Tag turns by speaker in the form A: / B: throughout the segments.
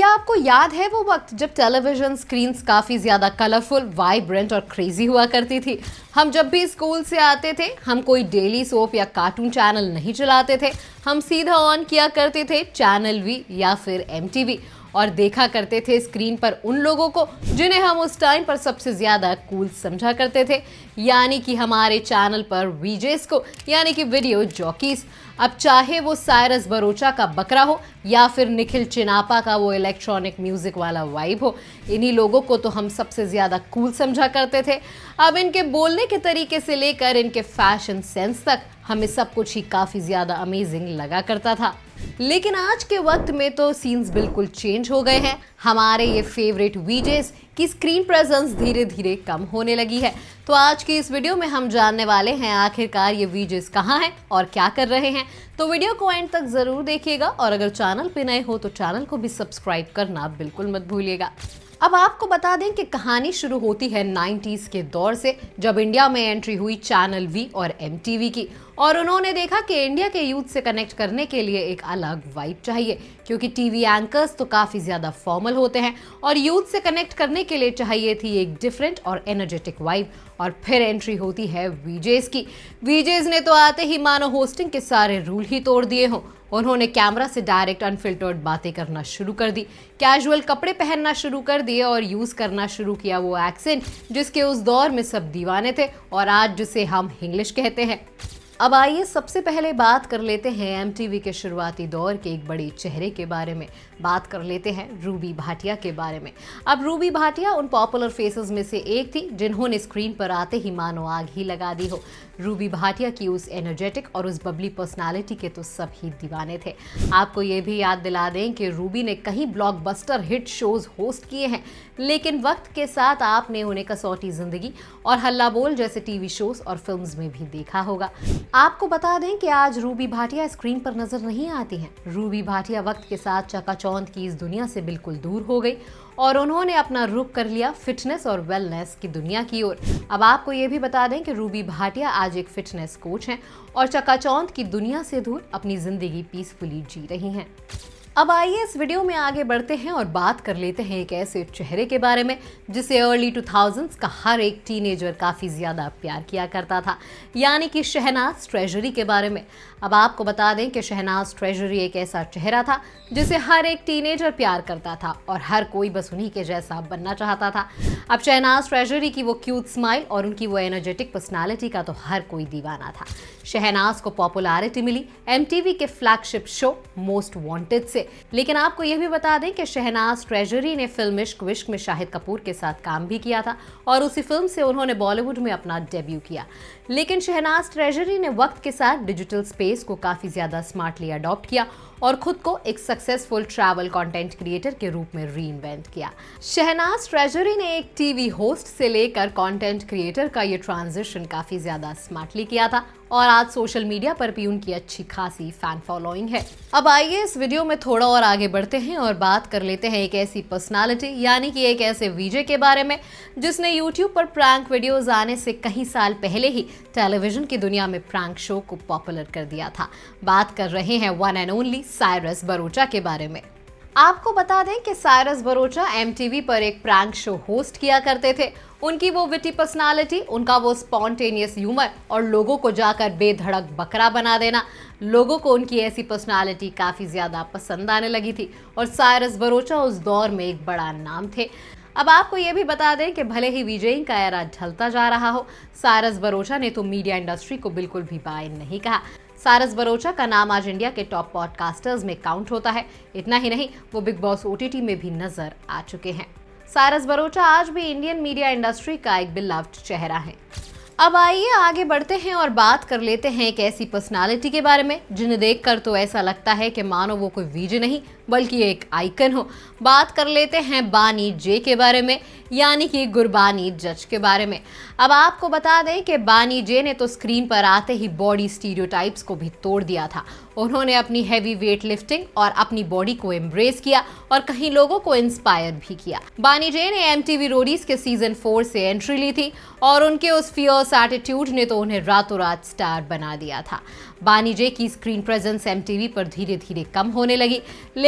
A: क्या आपको याद है वो वक्त जब टेलीविजन स्क्रीन्स काफ़ी ज़्यादा कलरफुल, वाइब्रेंट और क्रेजी हुआ करती थी। हम जब भी स्कूल से आते थे, हम कोई डेली सोप या कार्टून चैनल नहीं चलाते थे। हम सीधा ऑन किया करते थे चैनल वी या फिर MTV और देखा करते थे स्क्रीन पर उन लोगों को जिन्हें हम उस टाइम पर सबसे ज़्यादा कूल समझा करते थे, यानी कि हमारे चैनल पर वीजेस को, यानी कि वीडियो जॉकीज। अब चाहे वो साइरस बरोचा का बकरा हो या फिर निखिल चिनापा का वो इलेक्ट्रॉनिक म्यूजिक वाला वाइब हो, इन्हीं लोगों को तो हम सबसे ज़्यादा कूल समझा करते थे। अब इनके बोलने के तरीके से लेकर इनके फैशन सेंस तक हमें सब कुछ ही काफ़ी ज़्यादा अमेजिंग लगा करता था। लेकिन आज के वक्त में तो सीन्स बिल्कुल चेंज हो गए हैं। हमारे ये फेवरेट वीजेस की स्क्रीन प्रेजेंस धीरे धीरे कम होने लगी है। तो आज की इस वीडियो में हम जानने वाले हैं आखिरकार ये वीजेस कहाँ हैं और क्या कर रहे हैं। तो वीडियो को एंड तक जरूर देखिएगा और अगर चैनल पे नए हो तो चैनल को भी सब्सक्राइब करना बिल्कुल मत भूलिएगा। अब आपको बता दें कि कहानी शुरू होती है 90s के दौर से, जब इंडिया में एंट्री हुई चैनल वी और MTV की, और उन्होंने देखा कि इंडिया के यूथ से कनेक्ट करने के लिए एक अलग वाइब चाहिए, क्योंकि टीवी एंकर्स तो काफ़ी ज़्यादा फॉर्मल होते हैं और यूथ से कनेक्ट करने के लिए चाहिए थी एक डिफरेंट और एनर्जेटिक वाइब। और फिर एंट्री होती है वीजेस की। वीजेस ने तो आते ही मानो होस्टिंग के सारे रूल ही तोड़ दिए हों। उन्होंने कैमरा से डायरेक्ट अनफिल्टर्ड बातें करना शुरू कर दी, कैजुअल कपड़े पहनना शुरू कर दिए और यूज़ करना शुरू किया वो एक्सेंट जिसके उस दौर में सब दीवाने थे और आज जिसे हम इंग्लिश कहते हैं। अब आइए सबसे पहले बात कर लेते हैं MTV के शुरुआती दौर के एक बड़े चेहरे के बारे में। बात कर लेते हैं रूबी भाटिया के बारे में। अब रूबी भाटिया उन पॉपुलर फेसेस में से एक थी जिन्होंने स्क्रीन पर आते ही मानो आग ही लगा दी हो। रूबी भाटिया की उस एनर्जेटिक और उस बबली पर्सनालिटी के तो सब ही दीवाने थे। आपको ये भी याद दिला दें कि रूबी ने कई ब्लॉकबस्टर हिट शोज होस्ट किए हैं, लेकिन वक्त के साथ आपने उन्हें कसौटी जिंदगी और हल्ला बोल जैसे टीवी शोज और फिल्म्स में भी देखा होगा। आपको बता दें कि आज रूबी भाटिया स्क्रीन पर नजर नहीं आती हैं। रूबी भाटिया वक्त के साथ चकाचौंध की इस दुनिया से बिल्कुल दूर हो गई और उन्होंने अपना रुख कर लिया फिटनेस और वेलनेस की दुनिया की ओर। अब आपको ये भी बता दें कि रूबी भाटिया आज एक फिटनेस कोच हैं और चकाचौंध की दुनिया से दूर अपनी जिंदगी पीसफुली जी रही हैं। अब आइए इस वीडियो में आगे बढ़ते हैं और बात कर लेते हैं एक ऐसे चेहरे के बारे में जिसे अर्ली 2000s का हर एक टीनेजर काफ़ी ज़्यादा प्यार किया करता था, यानी कि शहनाज ट्रेजरी के बारे में। अब आपको बता दें कि शहनाज ट्रेजरी एक ऐसा चेहरा था जिसे हर एक टीनेजर प्यार करता था और हर कोई बस उन्हीं के जैसा बनना चाहता था। अब शहनाज ट्रेजरी की वो क्यूट स्माइल और उनकी वो एनर्जेटिक पर्सनालिटी का तो हर कोई दीवाना था। शहनाज को पॉपुलैरिटी मिली MTV के फ्लैगशिप शो मोस्ट वांटेड से। लेकिन आपको यह भी बता दें कि शहनाज ट्रेजरी ने फिल्म इश्क विश्क में शाहिद कपूर के साथ काम भी किया था और उसी फिल्म से उन्होंने बॉलीवुड में अपना डेब्यू किया। लेकिन शहनाज ट्रेजरी ने वक्त के साथ डिजिटल स्पेस को काफ़ी ज़्यादा स्मार्टली अडॉप्ट किया और खुद को एक सक्सेसफुल ट्रैवल कंटेंट क्रिएटर के रूप में रीइन्वेंट किया। शहनाज ट्रेजरी ने एक टीवी होस्ट से लेकर कंटेंट क्रिएटर का ये ट्रांजिशन काफ़ी ज़्यादा स्मार्टली किया था और आज सोशल मीडिया पर भी उनकी अच्छी खासी फैन फॉलोइंग है। अब आइए इस वीडियो में थोड़ा और आगे बढ़ते हैं और बात कर लेते हैं एक ऐसी पर्सनालिटी, यानी कि एक ऐसे वीजे के बारे में जिसने यूट्यूब पर प्रैंक वीडियोस आने से कई साल पहले ही टेलीविजन की दुनिया में प्रैंक शो को पॉपुलर कर दिया था। बात कर रहे हैं वन एंड ओनली साइरस बरोचा के बारे में। आपको बता दें कि साइरस बरोचा MTV पर एक प्रैंक शो होस्ट किया करते थे। उनकी वो विटी पर्सनालिटी, उनका वो स्पॉन्टेनियस ह्यूमर और लोगों को जाकर बेधड़क बकरा बना देना, लोगों को उनकी ऐसी पर्सनालिटी काफ़ी ज़्यादा पसंद आने लगी थी और साइरस बरोचा उस दौर में एक बड़ा नाम थे। अब आपको ये भी बता दें कि भले ही वीजेइंग का एरा ढलता जा रहा हो, साइरस बरोचा ने तो मीडिया इंडस्ट्री को बिल्कुल भी बाय नहीं कहा। साइरस बरोचा का नाम आज इंडिया के टॉप पॉडकास्टर्स में काउंट होता है। इतना ही नहीं, वो बिग बॉस OTT में भी नजर आ चुके हैं। साइरस बरोचा आज भी इंडियन मीडिया इंडस्ट्री का एक बिलव्ड चेहरा है। अब आइए आगे बढ़ते हैं और बात कर लेते हैं एक ऐसी पर्सनालिटी के बारे में जिन्हें देखकर तो ऐसा लगता है कि मानो वो कोई वीजे नहीं बल्कि एक आइकन हो। बात कर लेते हैं बानी जे के बारे में, यानी कि गुरबानी जज के बारे में। अब आपको बता दें कि बानी जे ने तो स्क्रीन पर आते ही बॉडी स्टीरियोटाइप्स को भी तोड़ दिया था। उन्होंने अपनी हैवी वेट लिफ्टिंग और अपनी बॉडी को एम्ब्रेस किया और कई लोगों को इंस्पायर भी किया। बानी जे ने MTV रोडीज के सीजन 4 से एंट्री ली थी और उनके उस फियर्स एटीट्यूड ने तो उन्हें रातों रात स्टार बना दिया था। बानी जे की स्क्रीन प्रेजेंस MTV पर धीरे धीरे कम होने लगी,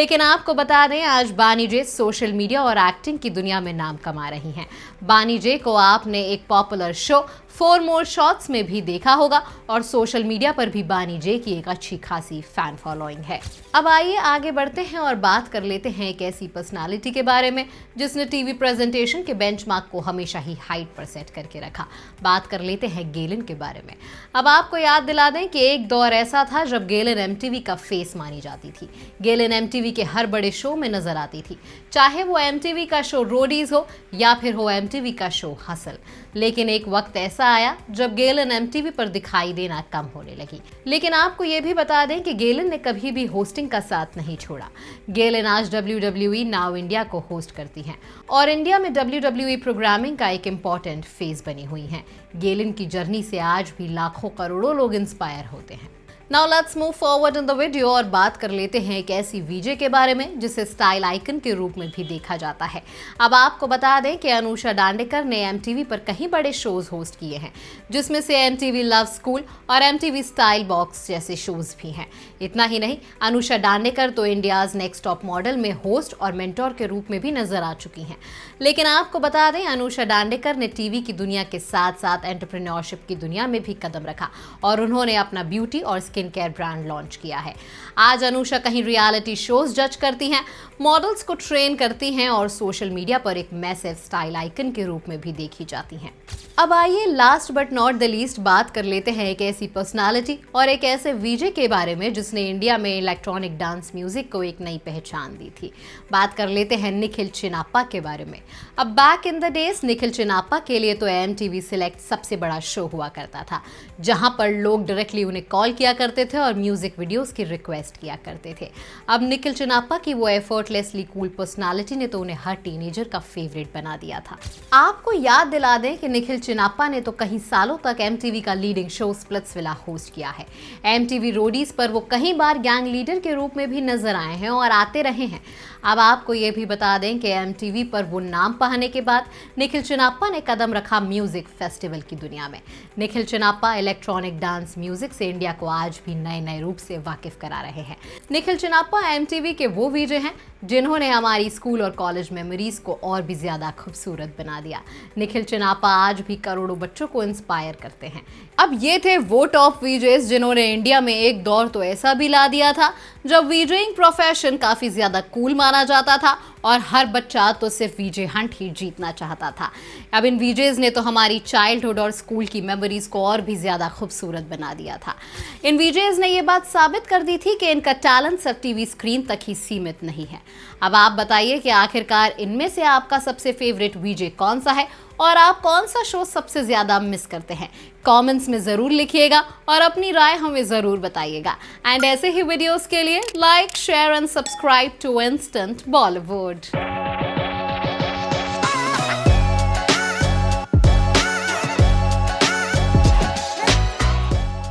A: लेकिन आपको बता दें, आज बानी जे सोशल मीडिया और एक्टिंग की दुनिया में नाम कमा रही हैं। बानी जे को आपने एक पॉपुलर शो 4 मोर शॉट्स में भी देखा होगा और सोशल मीडिया पर भी बानी जे की एक अच्छी खासी फैन फॉलोइंग है। अब आइए आगे बढ़ते हैं और बात कर लेते हैं एक ऐसी पर्सनालिटी के बारे में जिसने टीवी प्रेजेंटेशन के बेंचमार्क को हमेशा ही हाइट पर सेट करके रखा। बात कर लेते हैं गेलिन के बारे में। अब आपको याद दिला दें कि एक दौर ऐसा था जब गेलिन एमटीवी का फेस मानी जाती थी। गेलिन एमटीवी के हर बड़े शो में नजर आती थी, चाहे वो एमटीवी का शो रोडीज हो या फिर हो एमटीवी का शो हसल। लेकिन एक वक्त ऐसा आया जब गेलिन एमटीवी पर दिखाई देना कम होने लगी। लेकिन आपको ये भी बता दें कि गेलिन ने कभी भी होस्टिंग का साथ नहीं छोड़ा। गेलिन आज WWE नाउ इंडिया को होस्ट करती हैं और इंडिया में WWE प्रोग्रामिंग का एक इम्पॉर्टेंट फेज बनी हुई हैं। गेलिन की जर्नी से आज भी लाखों करोड़ों लोग इंस्पायर होते हैं। Now let's move forward in the video और बात कर लेते हैं एक ऐसी वीजे के बारे में जिसे स्टाइल आइकन के रूप में भी देखा जाता है। अब आपको बता दें कि अनुषा दांडेकर ने एमटीवी पर कई बड़े शोज होस्ट किए हैं, जिसमें से एमटीवी लव स्कूल और एमटीवी स्टाइल बॉक्स जैसे शोज भी हैं। इतना ही नहीं, अनुषा दांडेकर तो इंडियाज नेक्स्ट टॉप मॉडल में होस्ट और मेंटोर के रूप में भी नजर आ चुकी हैं। लेकिन आपको बता दें, अनुषा दांडेकर ने टीवी की दुनिया के साथ साथ एंटरप्रेन्योरशिप की दुनिया में भी कदम रखा और उन्होंने अपना ब्यूटी और स्किन केयर ब्रांड लॉन्च किया है। आज अनुषा कहीं रियलिटी शोज जज करती हैं, मॉडल्स को ट्रेन करती हैं और सोशल मीडिया पर एक मैसिव स्टाइल आइकन के रूप में भी देखी जाती हैं। अब आइए last but not the least बात कर लेते हैं एक ऐसी पर्सनालिटी और एक ऐसे वीजे के बारे में जिसने इंडिया में इलेक्ट्रॉनिक डांस म्यूजिक को एक नई पहचान दी थी। बात कर लेते हैं निखिल चिनाप्पा के बारे में। अब back in the days Nikhil Chinappa के लिए तो MTV सिलेक्ट सबसे बड़ा शो हुआ करता था, जहां पर लोग डायरेक्टली उन्हें कॉल किया करते थे और म्यूजिक वीडियोस की रिक्वेस्ट किया करते थे। अब निखिल चिनाप्पा की वो एफर्टलेसली कूल पर्सनालिटी ने तो उन्हें हर टीनेजर का फेवरेट बना दिया था। आपको याद दिला दें कि निखिल चिनाप्पा ने तो कई सालों तक MTV का लीडिंग शो स्प्लिट्सविला होस्ट किया है। MTV रोडीज पर वो कई बार गैंग लीडर के रूप में भी नजर आए हैं और आते रहे हैं। अब आपको ये भी बता दें कि MTV पर वो नाम पाने के बाद निखिल चिनाप्पा ने कदम रखा म्यूजिक फेस्टिवल की दुनिया में। Nikhil Chinappa electronic dance music से इंडिया को आज भी नए नए रूप से वाकिफ करा रहे हैं। निखिल चिनाप्पा MTV के वो वीजे हैं जिन्होंने हमारी स्कूल और कॉलेज मेमोरीज को और भी ज्यादा खूबसूरत बना दिया। निखिल चिनाप्पा आज भी करोड़ों बच्चों को इंस्पायर करते हैं। अब ये थे वो टॉप वीजेस जिन्होंने इंडिया में एक दौर तो ऐसा भी ला दिया था जब वीजेइंग प्रोफेशन काफी ज्यादा कूल माना जाता था और हर बच्चा तो सिर्फ वीजे हंट ही जीतना चाहता था। अब इन वीजेस ने तो हमारी चाइल्डहुड और स्कूल की मेमोरीज को और भी ज्यादा खूबसूरत बना दिया था। इन वीजेस ने ये बात साबित कर दी थी कि इनका टैलेंट सिर्फ टीवी स्क्रीन तक ही सीमित नहीं है। अब आप बताइए कि आखिरकार इनमें से आपका सबसे फेवरेट वीजे कौन सा है और आप कौन सा शो सबसे ज्यादा मिस करते हैं? कमेंट्स में जरूर लिखिएगा और अपनी राय हमें जरूर बताइएगा। एंड ऐसे ही वीडियोस के लिए like, share and subscribe to instant Bollywood.